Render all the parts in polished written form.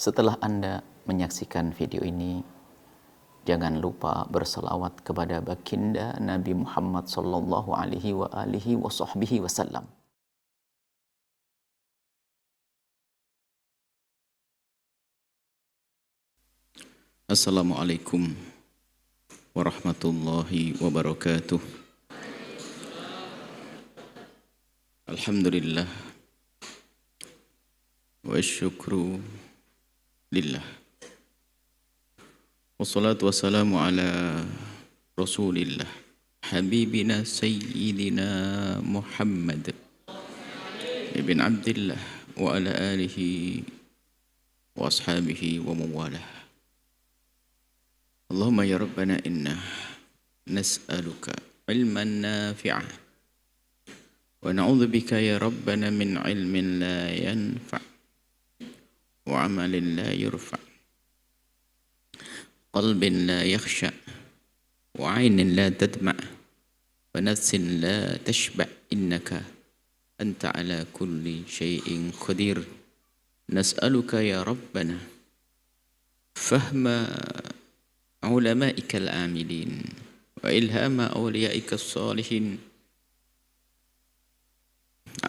Setelah Anda menyaksikan video ini, jangan lupa berselawat kepada baginda Nabi Muhammad sallallahu alaihi wasallam. Assalamualaikum warahmatullahi wabarakatuh. Alhamdulillah wa syukru lillah. Wassalatu wassalamu ala Rasulillah Habibina Sayyidina Muhammad ibn Abdillah wa ala alihi wa ashabihi wa mawalah. Allahumma ya Rabbana inna nas'aluka ilman nafi'ah wa na'udzubika ya Rabbana min ilmin la yanfa' wa amalin la yurfa' qalbin la yakhsha' wa 'ainin la tadma' wa nafsin la tashba' innaka anta ala kulli syai'in qadir. Nas'aluka ya Rabbana fahma علمائك العاملين وإلهام أوليائك الصالحين.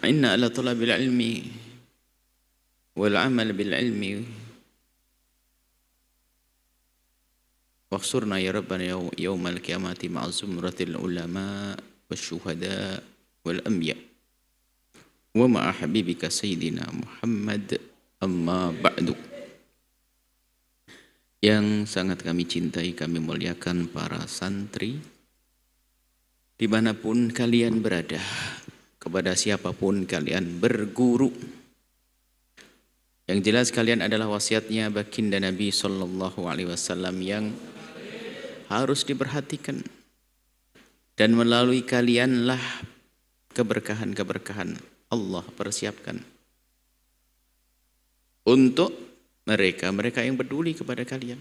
أعنا على طلب العلم والعمل بالعلم واحشرنا يا ربنا يوم القيامة مع زمرة العلماء والشهداء والأنبياء ومع حبيبك سيدنا محمد. أما بعد. Yang sangat kami cintai, kami muliakan para santri dimanapun kalian berada, kepada siapapun kalian berguru. Yang jelas kalian adalah wasiatnya baginda Nabi sallallahu alaihi wasallam yang harus diperhatikan, dan melalui kalianlah keberkahan-keberkahan Allah persiapkan untuk mereka yang peduli kepada kalian.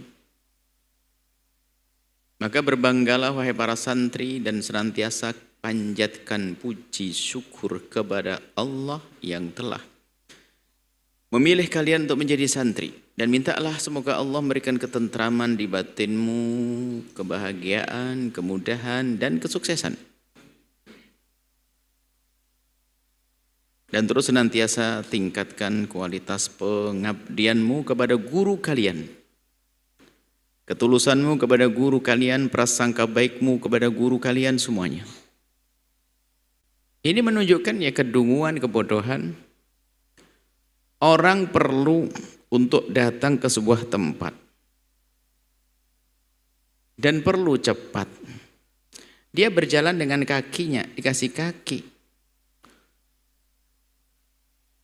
Maka berbanggalah wahai para santri dan senantiasa panjatkan puji syukur kepada Allah yang telah memilih kalian untuk menjadi santri, dan mintalah semoga Allah memberikan ketentraman di batinmu, kebahagiaan, kemudahan dan kesuksesan. Dan terus senantiasa tingkatkan kualitas pengabdianmu kepada guru kalian, ketulusanmu kepada guru kalian, prasangka baikmu kepada guru kalian semuanya. Ini menunjukkan ya kedunguan, kebodohan. Orang perlu untuk datang ke sebuah tempat dan perlu cepat. Dia berjalan dengan kakinya, dikasih kaki.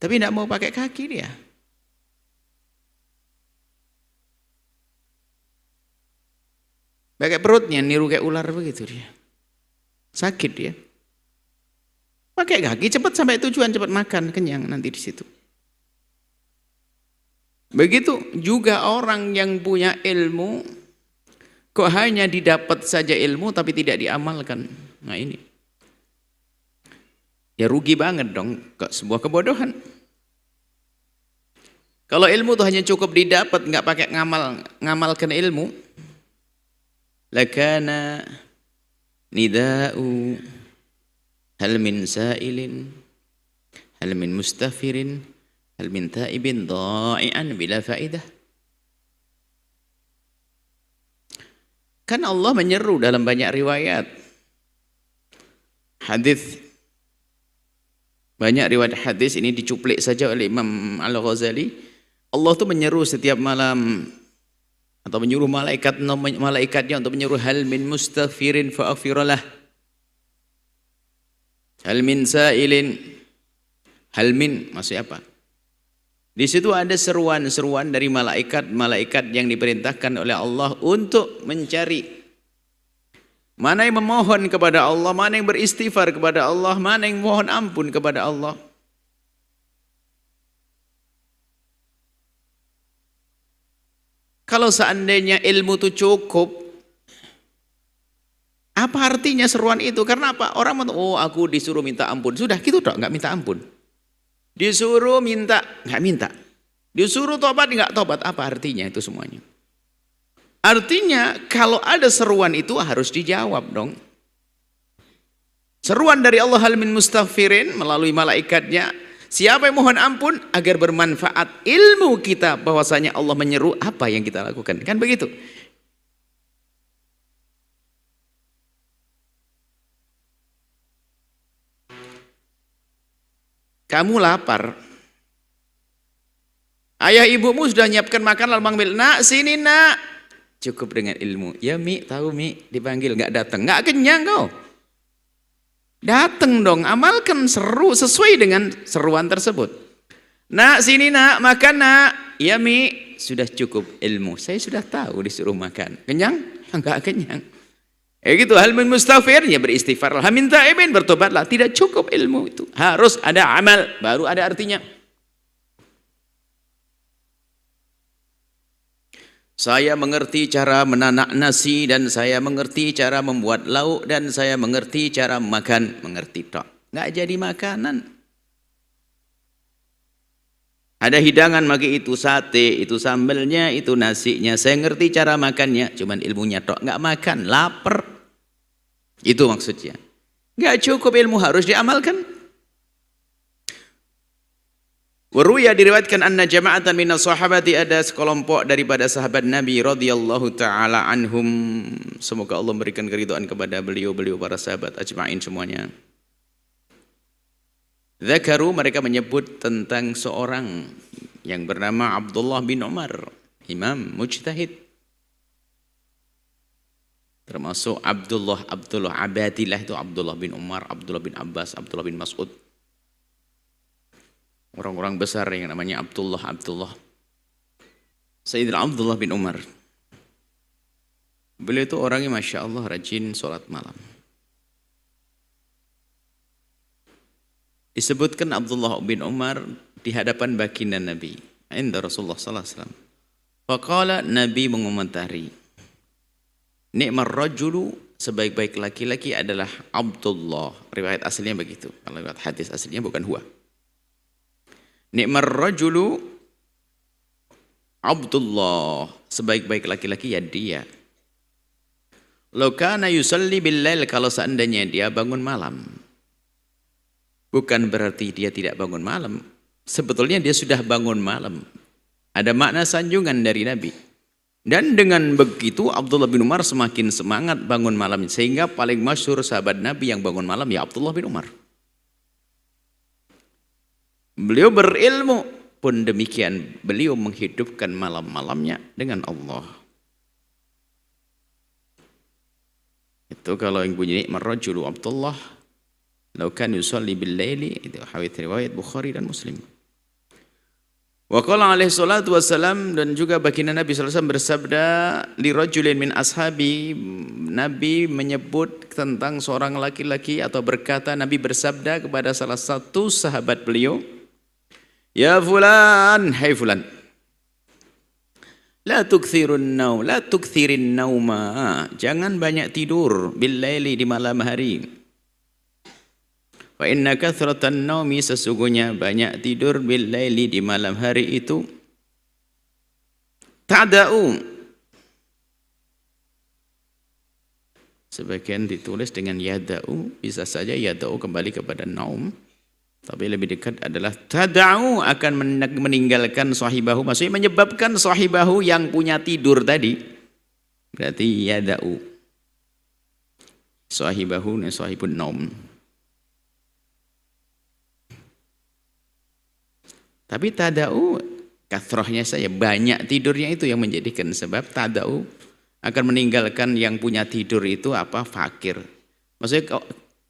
Tapi tidak mau pakai kaki dia. Pakai perutnya, niru kayak ular begitu dia. Sakit dia. Pakai kaki, cepat sampai tujuan, cepat makan, kenyang nanti di situ. Begitu juga orang yang punya ilmu, kok hanya didapat saja ilmu tapi tidak diamalkan. Nah ini. Ya rugi banget dong, ke sebuah kebodohan. Kalau ilmu itu hanya cukup didapat, nggak pakai ngamalkan ilmu, lakana nida'u hal min sa'ilin hal min mustafirin hal min ta'ibin dha'i'an bila fa'idah. Kan Allah menyeru dalam banyak riwayat hadis. Banyak riwayat hadis ini dicuplik saja oleh Imam Al-Ghazali. Allah tuh menyeru setiap malam, atau menyuruh malaikatnya untuk menyeru hal min mustaghfirin fa'aghfiralah, hal min sa'ilin, hal min maksudnya apa? Di situ ada seruan-seruan dari malaikat yang diperintahkan oleh Allah untuk mencari mana yang memohon kepada Allah, mana yang beristighfar kepada Allah, mana yang mohon ampun kepada Allah. Kalau seandainya ilmu itu cukup, apa artinya seruan itu? Karena apa? Orang oh aku disuruh minta ampun. Sudah gitu dong, nggak minta ampun. Disuruh minta, nggak minta. Disuruh tobat, nggak tobat, apa artinya itu semuanya? Artinya kalau ada seruan itu harus dijawab dong. Seruan dari Allah hal min mustaghfirin melalui malaikatnya. Siapa yang mohon ampun agar bermanfaat ilmu kita bahwasanya Allah menyeru, apa yang kita lakukan. Kan begitu. Kamu lapar. Ayah ibumu sudah nyiapkan makan lalu manggil, nak sini nak. Cukup dengan ilmu. Ya Mi, tahu Mi, dipanggil nggak datang, nggak kenyang kau. Datang dong, amalkan seru sesuai dengan seruan tersebut. Nak sini nak, makan nak. Ya Mi, sudah cukup ilmu. Saya sudah tahu disuruh makan. Kenyang? Enggak kenyang. Gitu, hal min mustaghfirnya beristighfar. Hal min taibin bertobatlah. Tidak cukup ilmu itu. Harus ada amal, baru ada artinya. Saya mengerti cara menanak nasi dan saya mengerti cara membuat lauk dan saya mengerti cara makan. Mengerti tok. Nggak jadi makanan. Ada hidangan bagi itu sate, itu sambelnya, itu nasinya. Saya ngerti cara makannya, cuman ilmunya tok. Nggak makan, lapar. Itu maksudnya. Nggak cukup ilmu, harus diamalkan. Waruya diriwayatkan anna jama'atan minas sahabati, ada sekelompok daripada sahabat Nabi radhiyallahu taala anhum, semoga Allah memberikan keridhaan kepada beliau para sahabat ajma'in semuanya. Dzakaru, mereka menyebut tentang seorang yang bernama Abdullah bin Umar, imam mujtahid. Termasuk Abdullah Abadillah itu Abdullah bin Umar, Abdullah bin Abbas, Abdullah bin Mas'ud. Orang-orang besar yang namanya Abdullah. Sayyidina Abdullah bin Umar. Beliau itu orangnya Masya Allah rajin sholat malam. Disebutkan Abdullah bin Umar di hadapan baginda Nabi. Inda Rasulullah sallallahu alaihi wasallam. Faqala, Nabi mengomentari. Ni'mar rajulu, sebaik-baik laki-laki adalah Abdullah. Riwayat aslinya begitu. Kalau riwayat hadis aslinya bukan huwa. Ni'mar rajulu Abdullah, sebaik-baik laki-laki ya dia. Law kana yusalli bil-lail, kalau seandainya dia bangun malam. Bukan berarti dia tidak bangun malam. Sebetulnya dia sudah bangun malam. Ada makna sanjungan dari Nabi. Dan dengan begitu Abdullah bin Umar semakin semangat bangun malam. Sehingga paling masyhur sahabat Nabi yang bangun malam ya Abdullah bin Umar. Beliau berilmu pun demikian, beliau menghidupkan malam-malamnya dengan Allah. Itu kalau yang bunyi marrajulu Abdullah law kan yusalli bil laili, itu hadits riwayat Bukhari dan Muslim. Wa qala alaihi salatu wassalam, dan juga baginda Nabi sallallahu alaihi wasallam bersabda li rajulin min ashabi, Nabi menyebut tentang seorang laki-laki atau berkata, Nabi bersabda kepada salah satu sahabat beliau, ya fulan, hai fulan, la tukthirin nauma, jangan banyak tidur bil laili, di malam hari. Fa inna kathratan naumi, sesungguhnya banyak tidur bil laili, di malam hari itu ta'da'u, sebagian ditulis dengan yada'u, bisa saja yada'u kembali kepada naum, tapi lebih dekat adalah tada'u, akan meninggalkan sahibahu, maksudnya menyebabkan sahibahu yang punya tidur tadi. Berarti yada'u sahibahu dan sahibun naum. Tapi tada'u kathrahnya saja, banyak tidurnya itu yang menjadikan sebab. Tada'u akan meninggalkan yang punya tidur itu apa? Fakir. Maksudnya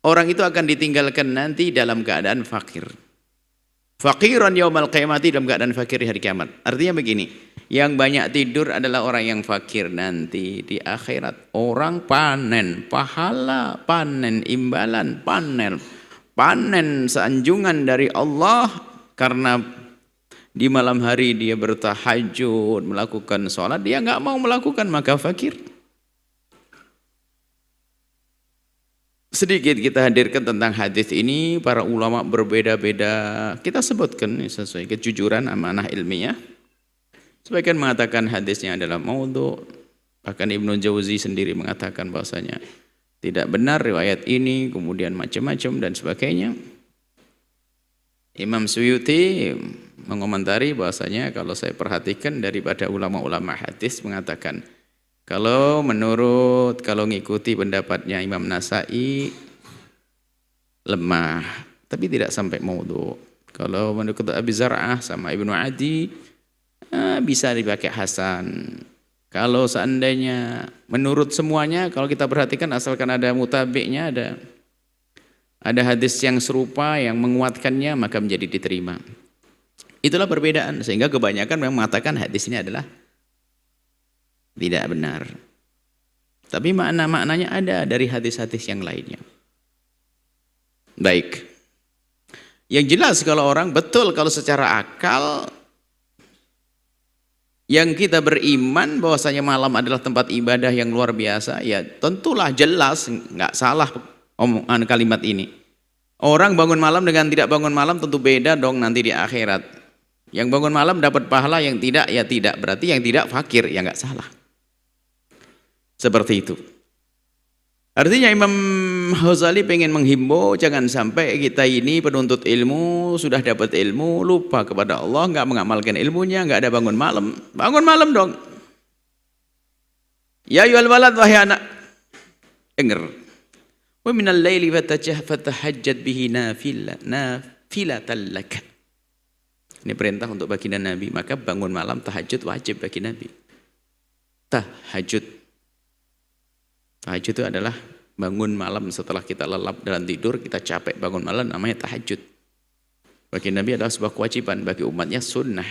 orang itu akan ditinggalkan nanti dalam keadaan fakir. Faqiran yaumal qiyamati, dalam keadaan fakir di hari kiamat. Artinya begini, yang banyak tidur adalah orang yang fakir nanti di akhirat. Orang panen pahala, panen imbalan, panen sanjungan dari Allah karena di malam hari dia bertahajud, melakukan sholat, dia nggak mau melakukan, maka fakir. Sedikit kita hadirkan tentang hadis ini, para ulama berbeda-beda kita sebutkan sesuai kejujuran amanah ilmiah. Sebagian mengatakan hadisnya adalah maudhu. Bahkan Ibnu Jauzi sendiri mengatakan bahwasanya tidak benar riwayat ini, kemudian macam-macam dan sebagainya. Imam Suyuti mengomentari bahwasanya kalau saya perhatikan daripada ulama-ulama hadis mengatakan kalau ngikuti pendapatnya Imam Nasai lemah, tapi tidak sampai maudhu. Kalau menurut Abi Zar'ah sama Ibnu Adi bisa dipakai hasan. Kalau seandainya menurut semuanya, kalau kita perhatikan asalkan ada mutabi'nya, ada hadis yang serupa yang menguatkannya, maka menjadi diterima. Itulah perbedaan, sehingga kebanyakan memang mengatakan hadis ini adalah tidak benar. Tapi makna-maknanya ada dari hadis-hadis yang lainnya. Baik. Yang jelas kalau orang betul kalau secara akal yang kita beriman bahwasanya malam adalah tempat ibadah yang luar biasa, ya tentulah jelas nggak salah omongan kalimat ini. Orang bangun malam dengan tidak bangun malam tentu beda dong nanti di akhirat. Yang bangun malam dapat pahala, yang tidak ya tidak. Berarti yang tidak fakir, ya nggak salah. Seperti itu. Artinya Imam Ghazali pengen menghimbau jangan sampai kita ini penuntut ilmu, sudah dapat ilmu, lupa kepada Allah, nggak mengamalkan ilmunya, nggak ada bangun malam. Bangun malam dong. Ya ayyuhal walad, wahai anak, dengar. Wa minal laili fatahajjad bihi nafilatan lak. Ini perintah untuk baginda Nabi, maka bangun malam tahajud wajib bagi Nabi. Tahajud itu adalah bangun malam setelah kita lelap dalam tidur, kita capek bangun malam, namanya tahajud. Bagi Nabi adalah sebuah kewajiban, bagi umatnya sunnah.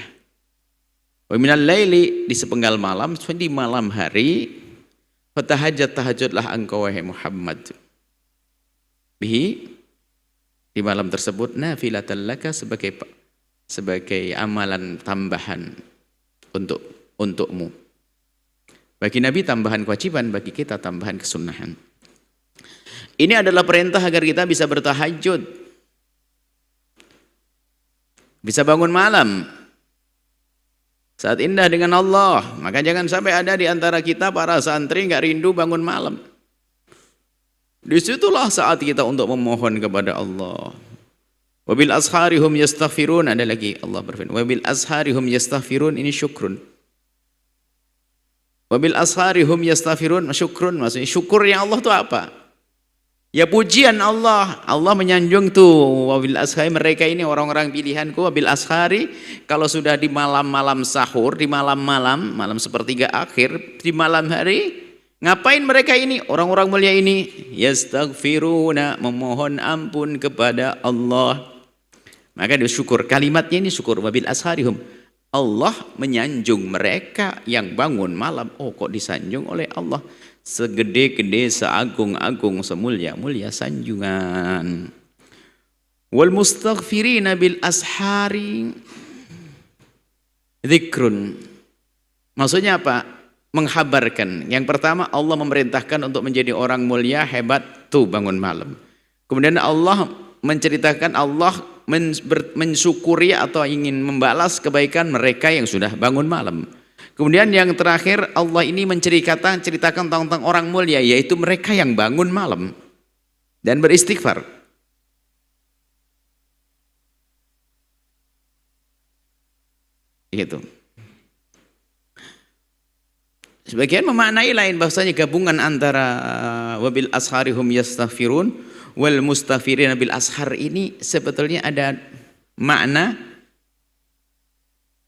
Wa minal laili, di sepenggal malam, di malam hari, tahajudlah engkau wahai Muhammad. Bihi, di malam tersebut, nafilatan laka, sebagai amalan tambahan untukmu. Bagi Nabi tambahan kewajiban, bagi kita tambahan kesunahan. Ini adalah perintah agar kita bisa bertahajud. Bisa bangun malam. Saat indah dengan Allah. Maka jangan sampai ada di antara kita para santri nggak rindu bangun malam. Disitulah saat kita untuk memohon kepada Allah. Wabil asharihum yastaghfirun. Ada lagi Allah berfirman. Wabil asharihum yastaghfirun, ini syukrun. Wabil asharihum yastaghfirun, syukrun, maksudnya syukurnya Allah itu apa? Ya pujian Allah. Allah menyanjung tuh wabil ashari, mereka ini orang-orang pilihanku. Wabil ashari, kalau sudah di malam-malam sahur, di malam-malam, malam sepertiga akhir, di malam hari, ngapain mereka ini? Orang-orang mulia ini yastaghfiruna, memohon ampun kepada Allah. Maka dia syukur, kalimatnya ini syukur. Wabil asharihum, Allah menyanjung mereka yang bangun malam. Oh, kok disanjung oleh Allah? Segede-gede, seagung-agung, semulia-mulia sanjungan. Wal mustaghfirina bil ashari dzikrun. Maksudnya apa? Menghabarkan. Yang pertama, Allah memerintahkan untuk menjadi orang mulia, hebat, tuh bangun malam. Kemudian Allah menceritakan Allah mensyukuri atau ingin membalas kebaikan mereka yang sudah bangun malam. Kemudian yang terakhir, Allah ini menceritakan tentang orang mulia, yaitu mereka yang bangun malam dan beristighfar. Gitu. Sebagian memaknai lain, bahwasanya gabungan antara wabil asharihum yastaghfirun wal mustaghfirina bil ashar ini sebetulnya ada makna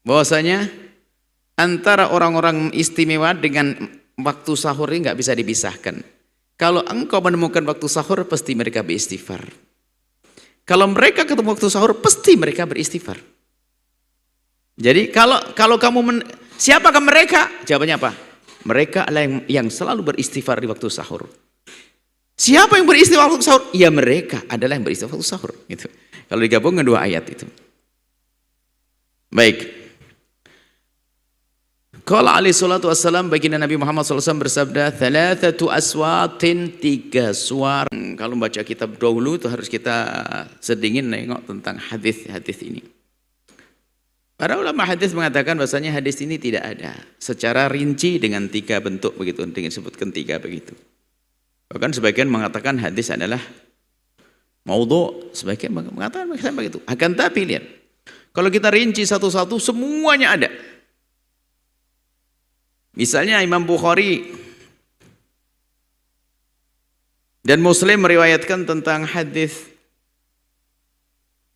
bahwasanya antara orang-orang istimewa dengan waktu sahur ini nggak bisa dipisahkan. Kalau engkau menemukan waktu sahur, pasti mereka beristighfar. Kalau mereka ketemu waktu sahur, pasti mereka beristighfar. Jadi kalau kamu siapakah mereka? Jawabannya apa? Mereka adalah yang selalu beristighfar di waktu sahur. Siapa yang beristighfar waktu sahur? Ya mereka adalah yang beristighfar waktu sahur. Gitu. Kalau digabungkan dua ayat itu. Baik. Qala alaihi salatu wassalam, baginda Nabi Muhammad SAW bersabda, thalathatu aswatin, 3 suara. Kalau baca kitab dahulu itu harus kita sedingin nengok tentang hadis-hadis ini. Para ulama hadis mengatakan bahasanya hadis ini tidak ada secara rinci dengan 3 bentuk begitu, dengan disebutkan 3 begitu. Bahkan sebagian mengatakan hadis adalah maudhu, sebagian mengatakan begitu. Akan tapi lihat, kalau kita rinci satu-satu semuanya ada. Misalnya Imam Bukhari dan Muslim meriwayatkan tentang hadis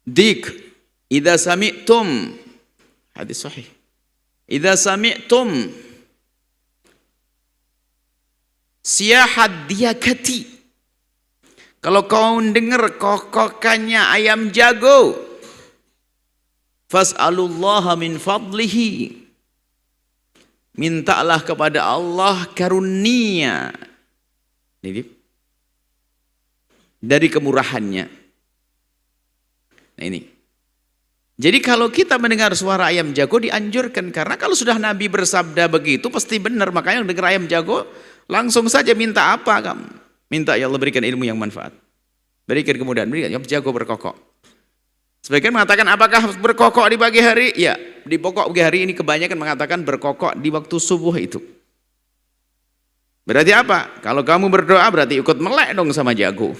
dik, idza sami'tum, hadis sahih. Idza sami'tum siyahat diyakati. Kalau kau dengar kokokannya ayam jago, fas'alullaha min fadlihi. Mintalah kepada Allah karunia. Ini dari kemurahannya. Nah ini. Jadi kalau kita mendengar suara ayam jago dianjurkan, karena kalau sudah Nabi bersabda begitu pasti benar. Makanya dengar ayam jago langsung saja minta apa kamu? Minta ya Allah berikan ilmu yang manfaat, berikan kemudahan, berikan ayam jago berkokok. Sebagian mengatakan apakah berkokok di pagi hari? Ya, di pokok pagi hari ini kebanyakan mengatakan berkokok di waktu subuh itu. Berarti apa? Kalau kamu berdoa berarti ikut melek dong sama jago.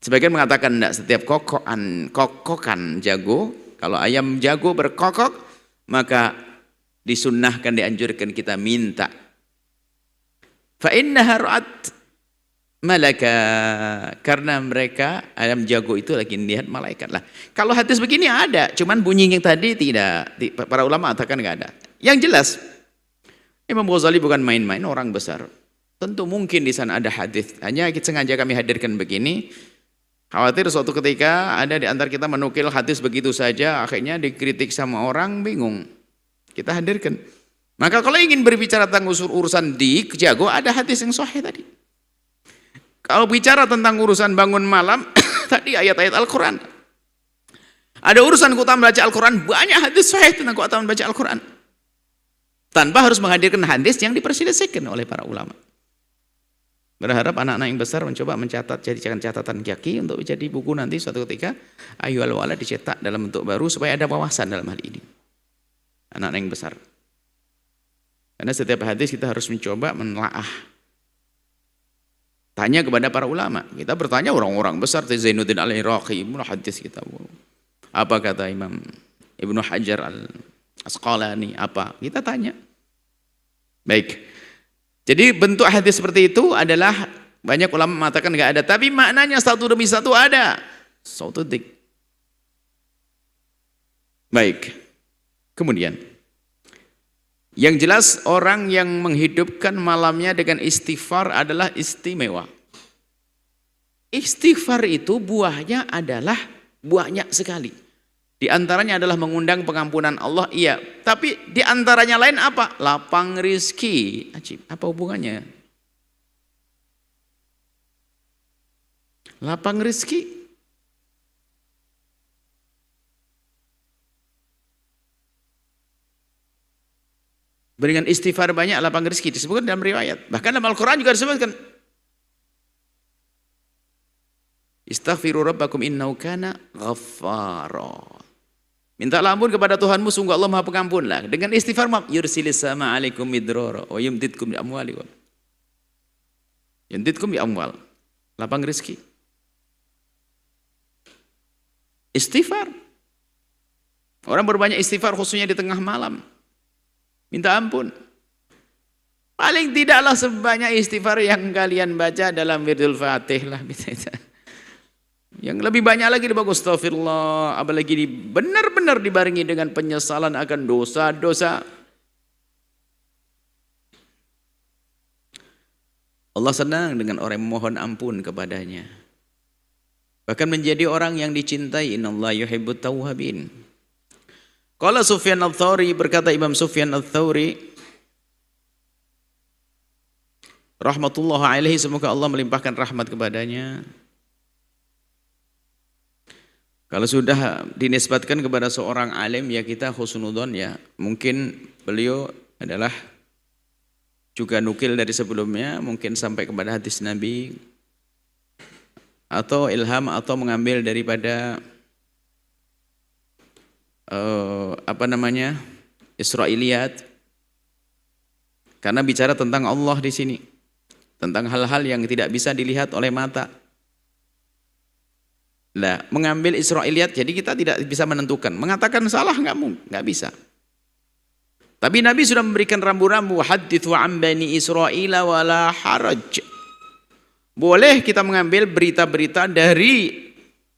Sebagian mengatakan tidak, setiap kokokan jago, kalau ayam jago berkokok, maka disunnahkan, dianjurkan kita minta. Fa innaha ra'at malaka, karena mereka ayam jago itu lagi lihat malaikat lah. Kalau hadis begini ada, cuman bunyi yang tadi tidak. Para ulama mengatakan nggak ada. Yang jelas, Imam Ghazali bukan main-main, orang besar. Tentu mungkin di sana ada hadis. Hanya sengaja kami hadirkan begini. Khawatir suatu ketika ada di antara kita menukil hadis begitu saja, akhirnya dikritik sama orang, bingung. Kita hadirkan. Maka kalau ingin berbicara tentang urusan dik, jago, ada hadis yang sahih tadi. Kalau bicara tentang urusan bangun malam, tadi ayat-ayat Al-Quran. Ada urusan keutamaan baca Al-Quran, banyak hadis sahih tentang keutamaan baca Al-Quran. Tanpa harus menghadirkan hadis yang diperselisihkan oleh para ulama. Berharap anak-anak yang besar mencoba mencatat, jadikan catatan kaki untuk jadi buku nanti suatu ketika. Ayu al-wala dicetak dalam bentuk baru supaya ada wawasan dalam hal ini. Anak-anak yang besar. Karena setiap hadis kita harus mencoba menelaah. Tanya kepada para ulama. Kita bertanya orang-orang besar, Zainuddin al-Iraqi, Ibnu hadis kita. Apa kata Imam Ibnu Hajar al-Asqalani, apa? Kita tanya. Baik. Jadi bentuk hadis seperti itu adalah banyak ulama mengatakan enggak ada, tapi maknanya satu demi satu ada. Satu dik. Baik. Kemudian yang jelas orang yang menghidupkan malamnya dengan istighfar adalah istimewa. Istighfar itu buahnya adalah banyak sekali. Di antaranya adalah mengundang pengampunan Allah, iya. Tapi di antaranya lain apa? Lapang rizki. Ajib, apa hubungannya? Lapang rizki. Dengan istighfar banyak lapang rizki. Disebutkan dalam riwayat. Bahkan dalam Al-Quran juga disebutkan. Istaghfiru rabbakum innahu kana ghaffara. Mintalah ampun kepada Tuhanmu, sungguh Allah Maha Pengampun lah. Dengan istighfar, yursilis sama alaikum midrara wa yumdidkum bi amwali wa yumdidkum bi amwal. Lapang rezeki. Istighfar. Orang berbanyak istighfar khususnya di tengah malam. Minta ampun. Paling tidaklah sebanyak istighfar yang kalian baca dalam wirdul Fatih lah. Yang lebih banyak lagi dibagus astagfirullah, apalagi benar-benar dibarengi dengan penyesalan akan dosa-dosa. Allah senang dengan orang yang memohon ampun kepadanya. Bahkan menjadi orang yang dicintai. Innallaha yuhibbut tawwabin. Qala Sufyan ats-Tsauri, berkata Imam Sufyan ats-Tsauri rahmatullah alaihi, semoga Allah melimpahkan rahmat kepadanya. Kalau sudah dinisbatkan kepada seorang alim, ya kita husnudzon, ya mungkin beliau adalah juga nukil dari sebelumnya, mungkin sampai kepada hadis Nabi, atau ilham, atau mengambil daripada Israiliyat, karena bicara tentang Allah di sini, tentang hal-hal yang tidak bisa dilihat oleh mata. Nah, mengambil Israiliyat, jadi kita tidak bisa menentukan. Mengatakan salah nggak bisa. Tapi Nabi sudah memberikan rambu-rambu, hadithu an bani Israila wala haraj. Boleh kita mengambil berita-berita dari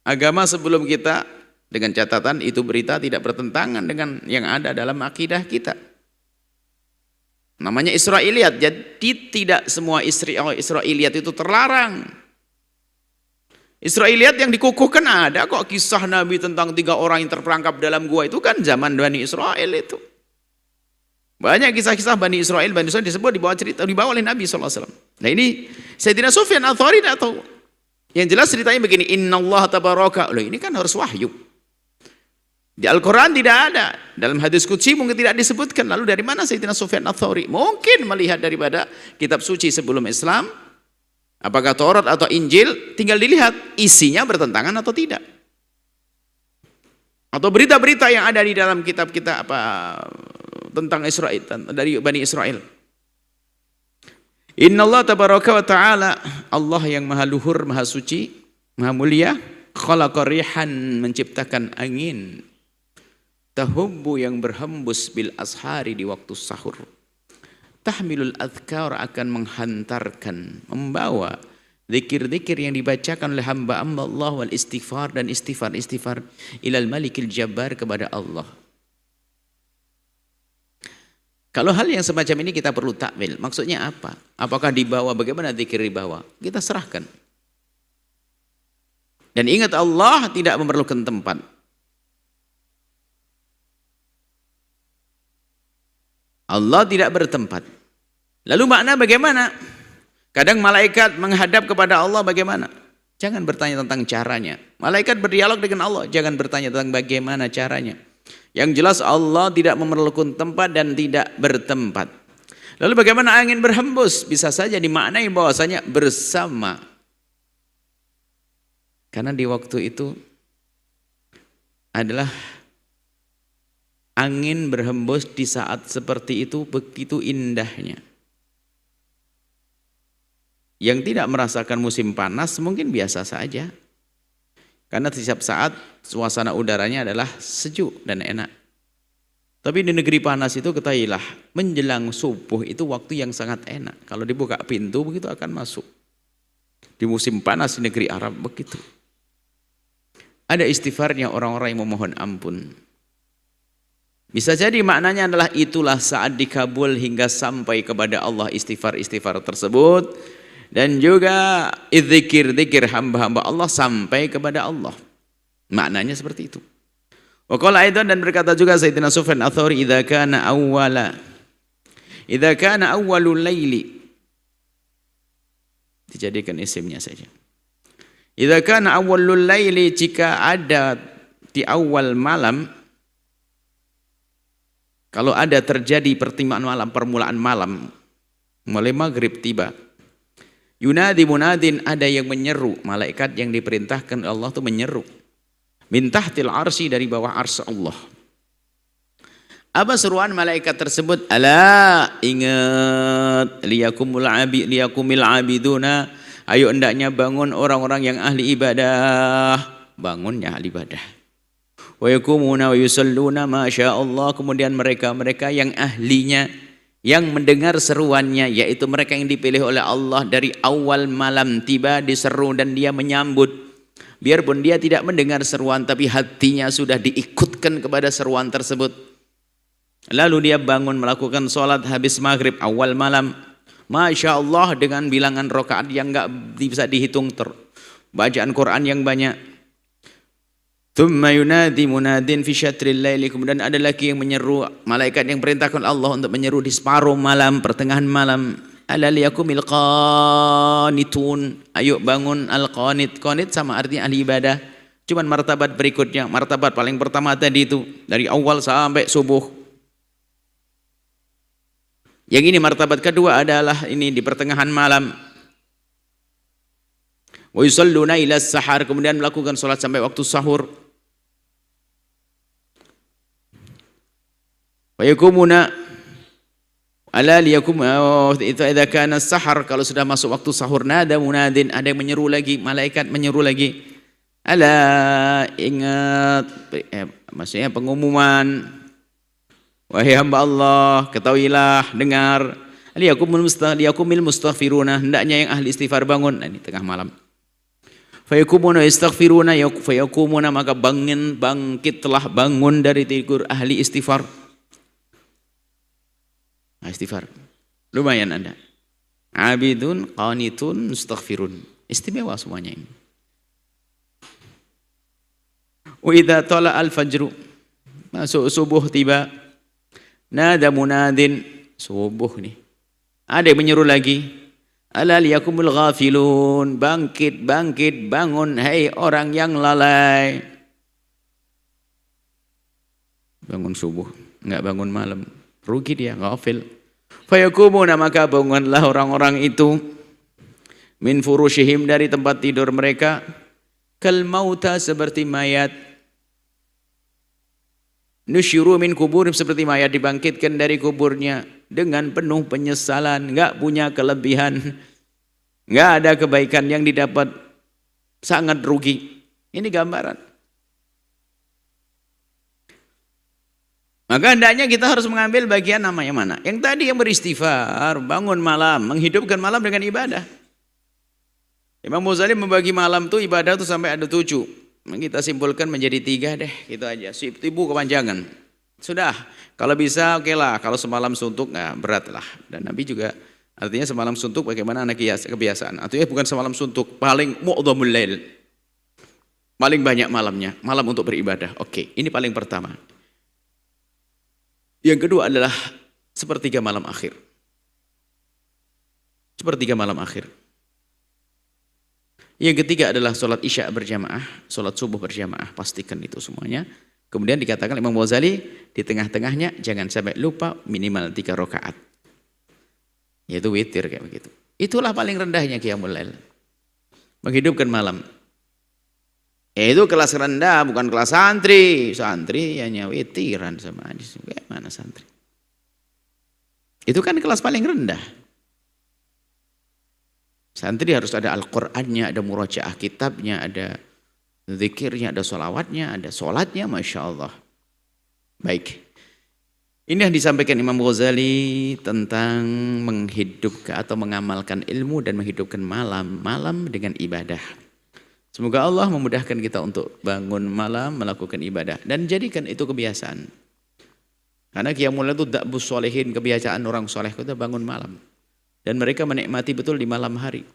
agama sebelum kita, dengan catatan itu berita tidak bertentangan dengan yang ada dalam akidah kita. Namanya Israiliyat, jadi tidak semua Israiliyat itu terlarang. Israiliyat yang dikukuhkan ada kok, kisah Nabi tentang 3 orang yang terperangkap dalam gua, itu kan zaman Bani Israel itu. Banyak kisah-kisah Bani Israel disebut dibawa oleh Nabi SAW. Nah ini Sayyidina Sufyan Ats-Tsauri tidak tahu. Yang jelas ceritanya begini, innallaha tabaraka. Loh, ini kan harus wahyu. Di Al-Quran tidak ada. Dalam hadis qudsi mungkin tidak disebutkan. Lalu dari mana Sayyidina Sufyan Ats-Tsauri? Mungkin melihat daripada kitab suci sebelum Islam. Apakah Taurat atau Injil, tinggal dilihat isinya bertentangan atau tidak. Atau berita-berita yang ada di dalam kitab kita tentang Israel, dari Bani Israel. Innallaha tabaraka wa ta'ala, Allah yang maha luhur, maha suci, maha mulia, khalaqa rihan, menciptakan angin, tahubbu yang berhembus bil ashari di waktu sahur. Tahmilul adhkar, akan menghantarkan, membawa zikir-zikir yang dibacakan oleh hamba-hamba Allah, wal istighfar, dan istighfar ilal malikil jabbar, kepada Allah. Kalau hal yang semacam ini kita perlu takwil, maksudnya apa? Apakah dibawa, bagaimana zikir dibawa? Kita serahkan. Dan ingat, Allah tidak memerlukan tempat. Allah tidak bertempat. Lalu makna bagaimana? Kadang malaikat menghadap kepada Allah bagaimana? Jangan bertanya tentang caranya. Malaikat berdialog dengan Allah, jangan bertanya tentang bagaimana caranya. Yang jelas Allah tidak memerlukan tempat dan tidak bertempat. Lalu bagaimana angin berhembus? Bisa saja dimaknai bahwasanya bersama. Karena di waktu itu adalah angin berhembus di saat seperti itu begitu indahnya. Yang tidak merasakan musim panas mungkin biasa saja. Karena setiap saat suasana udaranya adalah sejuk dan enak. Tapi di negeri panas itu ketahuilah, menjelang subuh itu waktu yang sangat enak. Kalau dibuka pintu begitu akan masuk. Di musim panas di negeri Arab begitu. Ada istighfarnya orang-orang yang memohon ampun. Bisa jadi maknanya adalah itulah saat dikabul hingga sampai kepada Allah istighfar-istighfar tersebut. Dan juga zikir-zikir hamba-hamba Allah sampai kepada Allah. Maknanya seperti itu. Wa qala aidan, dan berkata juga Sayyidina Sufyan Ats-Tsauri, idza kana awwalul laili, dijadikan isimnya saja. Idza kana awwalul laili, jika ada di awal malam, kalau ada terjadi pertimbaan malam, permulaan malam, mulai maghrib tiba, yunadi munadin, ada yang menyeru, malaikat yang diperintahkan Allah itu menyeru, min tahtil arsy, dari bawah arsy Allah. Apa seruan malaikat tersebut? Ala, ingat, liyakumil abiduna, ayo hendaknya bangun orang-orang yang ahli ibadah, bangunnya ahli ibadah. Wa yakumuna wa yusalluna ma sya'allah, kemudian mereka-mereka yang ahlinya, yang mendengar seruannya, yaitu mereka yang dipilih oleh Allah dari awal malam tiba diseru dan dia menyambut. Biarpun dia tidak mendengar seruan, tapi hatinya sudah diikutkan kepada seruan tersebut. Lalu dia bangun melakukan sholat habis maghrib awal malam. Masya Allah, dengan bilangan rakaat yang enggak bisa dihitung, bacaan Quran yang banyak. Thumma yunadi munadin fi syatril laili, kemudian ada lagi yang menyeru, malaikat yang perintahkan Allah untuk menyeru di separuh malam, pertengahan malam. Ala liyakumil qanitun, ayo bangun al-qanit. Qanit sama artinya ahli ibadah. Cuman martabat berikutnya, martabat paling pertama tadi itu dari awal sampai subuh. Yang ini martabat kedua adalah ini di pertengahan malam. Wa yusalluna ila sahar, kemudian melakukan salat sampai waktu sahur. Fayakumuna ala liyakum idza kana sahar, kalau sudah masuk waktu sahur, nada munadin, ada yang menyeru lagi, malaikat menyeru lagi. Ala, ingat, maksudnya pengumuman, wahai hamba Allah, ketahuilah, dengar, liyakumil mustaghfiruna, hendaknya yang ahli istighfar bangun. Nah, ini tengah malam. Fayakumuna istaghfiruna, fayakumuna, maka bangkitlah, bangun dari tidur ahli istighfar. Nah, istighfar lumayan Anda. Abidun, qanitun, mustaghfirun, istimewa semuanya ini. Wa idza tala al-fajru, masuk subuh tiba, nada munadin, subuh nih, ada yang menyeru lagi, ala liyakumul ghafilun, bangkit, bangkit, bangun, hai orang yang lalai. Bangun subuh, enggak bangun malam, rugi dia, ghafil. Fayakumuna, maka bangunlah orang-orang itu, min furushihim, dari tempat tidur mereka, kal mauta, seperti mayat, nusyuru min kuburim, seperti mayat dibangkitkan dari kuburnya dengan penuh penyesalan, enggak punya kelebihan, enggak ada kebaikan yang didapat, sangat rugi. Ini gambaran. Maka hendaknya kita harus mengambil bagian namanya mana? Yang tadi yang beristighfar, bangun malam, menghidupkan malam dengan ibadah. Imam Ghazali membagi malam tuh ibadah tuh sampai ada 7. Kita simpulkan menjadi 3 deh, gitu aja. Sibuk kepanjangan. Sudah, kalau bisa oke lah. Kalau semalam suntuk, nah berat lah. Dan Nabi juga artinya semalam suntuk bagaimana anak kebiasaan. Artinya bukan semalam suntuk, paling mu'dhamul lail. Paling banyak malamnya, malam untuk beribadah. Oke, ini paling pertama. Yang kedua adalah sepertiga malam akhir. Sepertiga malam akhir. Yang ketiga adalah sholat isya berjamaah, sholat subuh berjamaah, pastikan itu semuanya. Kemudian dikatakan Imam Ghazali, di tengah-tengahnya jangan sampai lupa minimal 3 rakaat. Yaitu witir kayak begitu. Itulah paling rendahnya qiyamul lail. Menghidupkan malam. Itu kelas rendah, bukan kelas santri. Santri hanya witiran sama hadis. Bagaimana santri? Itu kan kelas paling rendah. Santri harus ada Al-Qur'annya, ada murajaah kitabnya, ada zikirnya, ada sholawatnya, ada sholatnya, Masya Allah. Baik. Ini yang disampaikan Imam Ghazali tentang menghidupkan atau mengamalkan ilmu dan menghidupkan malam dengan ibadah. Semoga Allah memudahkan kita untuk bangun malam melakukan ibadah dan jadikan itu kebiasaan. Karena qiyamul lail itu da'bus sholihin, kebiasaan orang soleh kita bangun malam. Dan mereka menikmati betul di malam hari.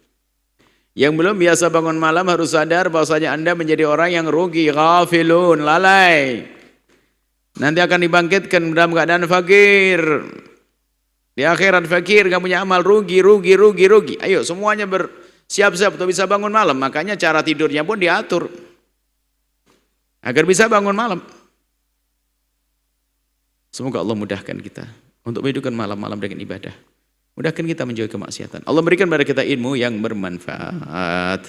Yang belum biasa bangun malam harus sadar bahwasanya Anda menjadi orang yang rugi, ghafilun, lalai. Nanti akan dibangkitkan dalam keadaan fakir. Di akhirat fakir, gak punya amal, rugi. Ayo semuanya bersiap-siap untuk bisa bangun malam. Makanya cara tidurnya pun diatur. Agar bisa bangun malam. Semoga Allah mudahkan kita untuk menghidupkan malam-malam dengan ibadah. Mudahkan kita menjauhi kemaksiatan. Allah berikan kepada kita ilmu yang bermanfaat.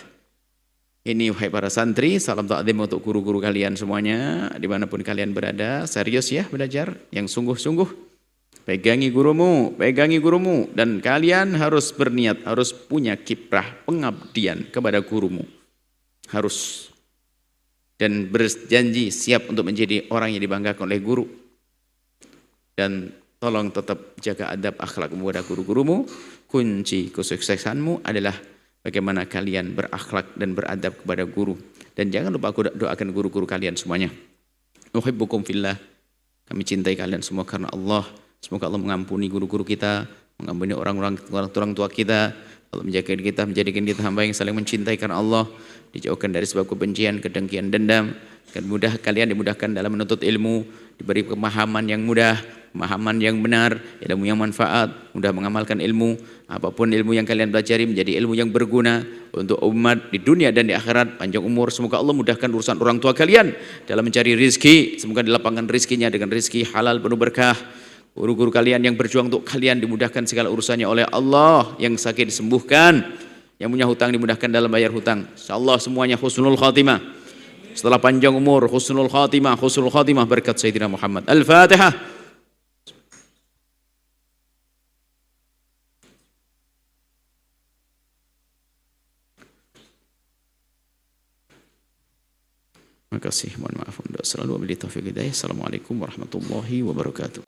Ini wahai para santri, salam ta'zim untuk guru-guru kalian semuanya, dimanapun kalian berada, serius ya belajar, yang sungguh-sungguh. Pegangi gurumu, dan kalian harus berniat, harus punya kiprah pengabdian kepada gurumu. Harus. Dan berjanji siap untuk menjadi orang yang dibanggakan oleh guru. Dan tolong tetap jaga adab akhlak kepada guru-gurumu. Kunci kesuksesanmu adalah bagaimana kalian berakhlak dan beradab kepada guru. Dan jangan lupa aku doakan guru-guru kalian semuanya. Uhibbukum fillah. Kami cintai kalian semua karena Allah. Semoga Allah mengampuni guru-guru kita, mengampuni orang tua kita. Allah menjaga kita, menjadikan kita hamba yang saling mencintai karena Allah. Dijauhkan dari sebab kebencian, kedengkian, dendam. Dan kalian dimudahkan dalam menuntut ilmu, diberi pemahaman yang mudah, pemahaman yang benar, ilmu yang manfaat, mudah mengamalkan ilmu. Apapun ilmu yang kalian pelajari menjadi ilmu yang berguna untuk umat di dunia dan di akhirat. Panjang umur, semoga Allah mudahkan urusan orang tua kalian dalam mencari rizki. Semoga dilapangkan rizkinya dengan rizki halal penuh berkah. Guru-guru kalian yang berjuang untuk kalian dimudahkan segala urusannya oleh Allah. Yang sakit disembuhkan, yang punya hutang dimudahkan dalam bayar hutang. InsyaAllah semuanya husnul khatimah. Setelah panjang umur, husnul khatimah berkat Sayyidina Muhammad. Al-Fatihah. Terima kasih, mohon maaf. Selalu wabillahi taufiq hidayah. Assalamualaikum warahmatullahi wabarakatuh.